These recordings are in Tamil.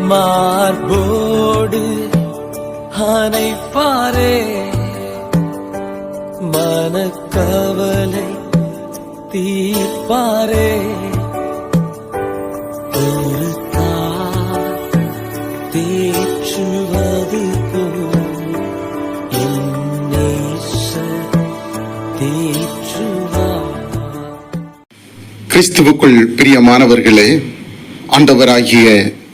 மார்போடு அணைப்பாரே, மனக்கவலை தீர்ப்பாரே. ஒரு தாய் தேற்றுவது போல் என் நேசர் தேற்றுவார். கிறிஸ்துவுக்குள் பிரியமானவர்களே, ஆண்டவராகிய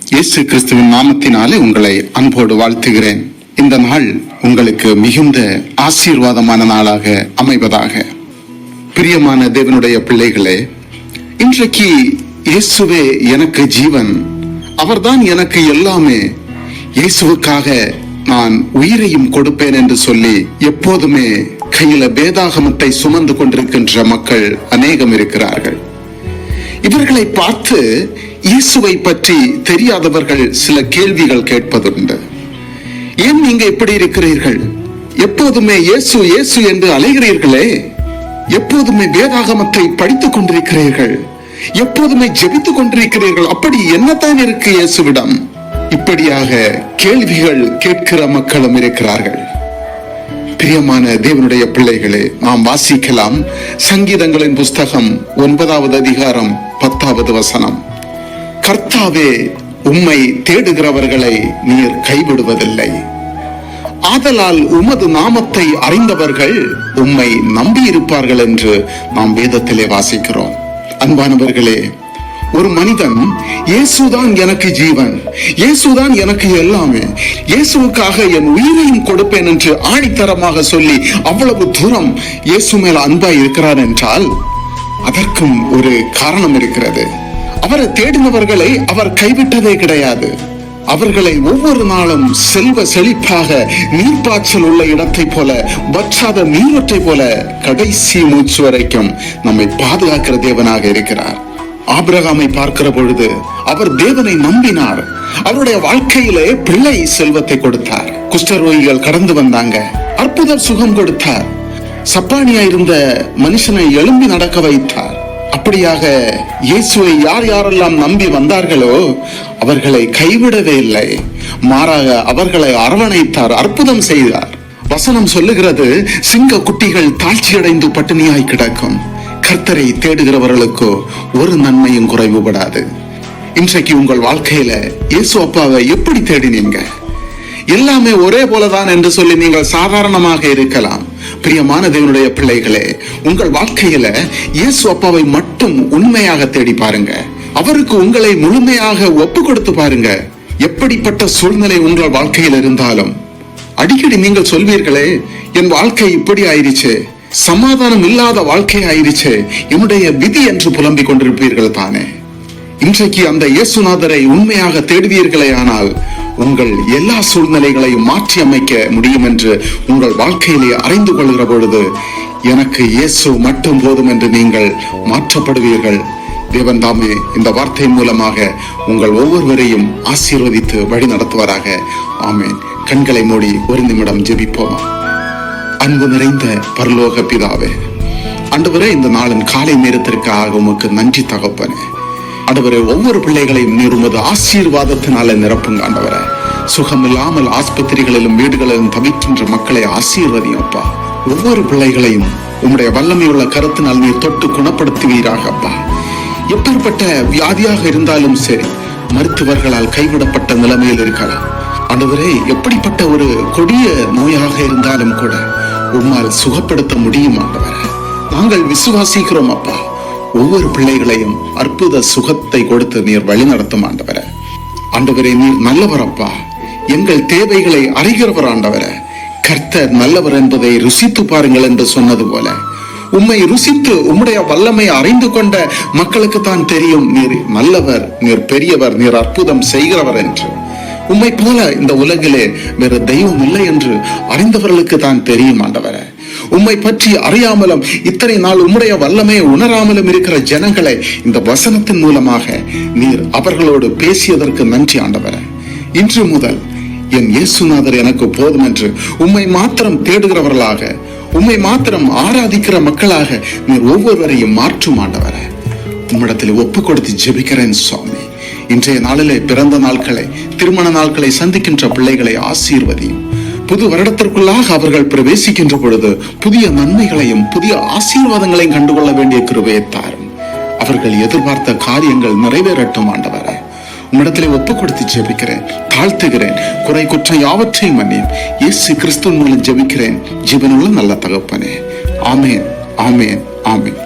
இயேசு கிறிஸ்துவின் நாமத்தினாலே உங்களை அன்போடு வாழ்த்துகிறேன். இந்த நாள் உங்களுக்கு மிகுந்த ஆசீர்வாதமான நாளாக அமைவதாக. பிரியமான தேவனுடைய பிள்ளைகளே, இன்றைக்கு இயேசுவே எனக்கு ஜீவன், அவர்தான் எனக்கு எல்லாமே, இயேசுவுக்காக நான் உயிரையும் கொடுப்பேன் என்று சொல்லி எப்போதுமே கையில வேதாகமத்தை சுமந்து கொண்டிருக்கின்ற மக்கள் அநேகம் இருக்கிறார்கள். இவர்களை பார்த்து இயேசுவை பற்றி தெரியாதவர்கள் சில கேள்விகள் கேட்பதுண்டு. ஏன் நீங்க இப்படி இருக்கிறீர்கள்? எப்போதுமே இயேசு இயேசு என்று அலைகிறீர்களே, எப்போதுமே வேதாகமத்தை படித்துக் கொண்டிருக்கிறீர்கள், எப்போதுமே ஜெபித்துக் கொண்டிருக்கிறீர்கள், அப்படி என்னத்தான் இருக்கு இயேசுவிடம்? இப்படியாக கேள்விகள் கேட்கிற மக்களும் இருக்கிறார்கள். பிரியமான தேவனுடைய பிள்ளைகளே, நாம் வாசிக்கலாம் சங்கீதங்களின் புஸ்தகம் 9வது அதிகாரம் 10வது வசனம். கர்த்தாவே, உம்மை தேடுகிறவர்களை நீர் கைவிடுவதில்லை, ஆதலால் உமது நாமத்தை அறிந்தவர்கள் உம்மை நம்பி இருப்பார்கள் என்று நாம் வேதத்திலே வாசிக்கிறோம். அன்பானவர்களே, ஒரு மனிதன் இயேசுதான் எனக்கு ஜீவன், இயேசுதான் எனக்கு எல்லாமே, இயேசுவுக்காக என் உயிரையும் கொடுப்பேன் என்று ஆணித்தரமாக சொல்லி அவ்வளவு தூரம் இயேசு மேல் அன்பாய் இருக்கிறார் என்றால் அதற்கும் ஒரு காரணம் இருக்கிறது. அவரை தேடினவர்களை அவர் கைவிட்டதே கிடையாது. அவர்களை ஒவ்வொரு நாளும் செல்வ செழிப்பாக நீர்ப்பாய்ச்சல் உள்ள இடத்தை போல, வற்றாத நீரொற்றை போல கடைசி மூச்சு வரைக்கும் நம்மை பாதுகாக்கிற தேவனாக இருக்கிறார். ஆபிரகாமை பார்க்கிற பொழுது அவர் தேவனை நம்பினார். அவருடைய வாழ்க்கையிலே பிள்ளை செல்வத்தை கொடுத்தார். குஷ்டரோகிகள் கடந்து வந்தாங்க, அற்புத சுகம் கொடுத்தார். சப்பானியா இருந்த மனுஷனை எழும்பி நடக்க வைத்தார். அப்படியாக இயேசுவை யார் யாரெல்லாம் நம்பி வந்தார்களோ அவர்களை கைவிடவே இல்லை, மாறாக அவர்களை அரவணைத்தார், அற்புதம் செய்தார். வசனம் சொல்லுகிறது, சிங்க குட்டிகள் தாழ்ச்சியடைந்து பட்டினியாய் கிடக்கும், கர்த்தரை தேடுகிறவர்களுக்கோ ஒரு நன்மையும் குறைவுபடாது. இன்றைக்கு உங்கள் வாழ்க்கையில இயேசு அப்பாவை எப்படி தேடினீங்க? எல்லாமே ஒரே போலதான் என்று சொல்லி நீங்கள் சாதாரணமாக இருக்கலாம். பிரியமான தேவனுடைய பிள்ளைகளே, உங்கள் வாழ்க்கையில இயேசு அப்பாவை மட்டும் உண்மையாக தேடி பாருங்க. அவருக்கு உங்களை முழுமையாக ஒப்பு கொடுத்து பாருங்க. எப்படிப்பட்ட சூழ்நிலை உங்கள் வாழ்க்கையில் இருந்தாலும் அடிக்கடி நீங்கள் சொல்வீர்களே, என் வாழ்க்கை இப்படி ஆயிடுச்சு, சமாதானம் இல்லாத வாழ்க்கை ஆயிடுச்சு, என்னுடைய விதி என்று புலம்பிக் கொண்டிருப்பீர்கள் தானே? இன்றைக்கு அந்த இயேசுநாதரை உண்மையாக தேடுவீர்களே ஆனால் உங்கள் எல்லா சூழ்நிலைகளையும் மாற்றி அமைக்க முடியும் என்று உங்கள் வாழ்க்கையிலே அறிந்து கொள்கிற பொழுது எனக்கு இயேசு மட்டும் போதும் என்று நீங்கள் மாற்றப்படுவீர்கள். தேவன் தாமே இந்த வார்த்தையின் மூலமாக உங்கள் ஒவ்வொருவரையும் ஆசீர்வதித்து வழி நடத்துவாராக. ஆமேன். கண்களை மூடி ஒரு நிமிடம் ஜெபிப்போம். அன்பு நிறைந்த பரலோக பிதாவே, ஆண்டவரே, இந்த நாளின் காலை நேரத்திற்காக உமக்கு நன்றி தகப்பனே. ஆண்டவரே, ஒவ்வொரு பிள்ளைகளையும் நீர் உமது ஆசீர்வாதத்தினால நிரப்புங்க. ஆண்டவரே, சுகமில்லாமல் ஆஸ்பத்திரிகளிலும் வீடுகளிலும் தவிக்கின்ற மக்களை ஆசீர்வதியும் அப்பா. ஒவ்வொரு பிள்ளைகளையும் உம்முடைய வல்லமையுள்ள கருத்தினால் நீர் தொட்டு குணப்படுத்துவீராக அப்பா. எப்பேற்பட்ட வியாதியாக இருந்தாலும் சரி, மருத்துவர்களால் கைவிடப்பட்ட நிலைமையில் இருக்கலாம் ஆண்டவரே, எப்படிப்பட்ட ஒரு கொடிய நோயாக இருந்தாலும் கூட உம்மால் சுகப்படுத்த முடியும் ஆண்டவரே. நாங்கள் விசுவாசிக்கிறோம் அப்பா. ஒவ்வொரு பிள்ளைகளையும் அற்புத சுகத்தை கொடுத்து நீர் வழி நடத்தும் ஆண்டவரே. ஆண்டவரே, நீர் நல்லவர் அப்பா. எங்கள் தேவைகளை அறிகிறவர் ஆண்டவரே. கர்த்தர் நல்லவர் என்பதை ருசித்து பாருங்கள் என்று சொன்னது போல உம்மை ருசித்து உம்முடைய வல்லமை அறிந்து கொண்ட மக்களுக்கு தான் தெரியும் நீர் நல்லவர், நீர் பெரியவர், நீர் அற்புதம் செய்கிறவர் என்று. உம்மை போல இந்த உலகிலே வேறு தெய்வம் இல்லை என்று அறிந்தவர்களுக்கு தான் தெரியும் ஆண்டவரே. உம்மை பற்றி அறியாமலும் இத்தனை நாள் உம்முடைய வல்லமையை உணராமலும் இருக்கிற ஜனங்களை இந்த வசனத்தின் மூலமாக நீர் அவர்களோடு பேசியதற்கு நன்றி ஆண்டவரே. இன்று முதல் என் இயேசுநாதர் எனக்கு போதும் என்று உம்மை மாத்திரம் தேடுகிறவர்களாக, உம்மை மாத்திரம் ஆராதிக்கிற மக்களாக நீர் ஒவ்வொருவரையும் மாற்றும் ஆண்டவரே. உம்மிடத்தில் ஒப்பு கொடுத்து ஜெபிக்கிறேன் சுவாமி. இன்றைய நாளிலே பிறந்த நாட்களை, திருமண நாட்களை சந்திக்கின்ற பிள்ளைகளை ஆசீர்வதியும். புது வருடத்திற்குள்ளாக அவர்கள் பிரவேசிக்கின்ற பொழுது புதிய நன்மைகளையும் புதிய ஆசீர்வாதங்களையும் கண்டுகொள்ள வேண்டிய கிருபையை தாரும். அவர்கள் எதிர்பார்த்த காரியங்கள் நிறைவேறட்டும் ஆண்டவரே. உம்மிடத்திலே ஒப்புக் கொடுத்து ஜெபிக்கிறேன், தாழ்த்துகிறேன். குறை குற்றம் யாவற்றையும் மன்னியும். இயேசு கிறிஸ்துவின் மூலம் ஜெபிக்கிறேன் ஜீவனுள்ள நல்ல தகப்பனே. ஆமேன், ஆமேன், ஆமேன்.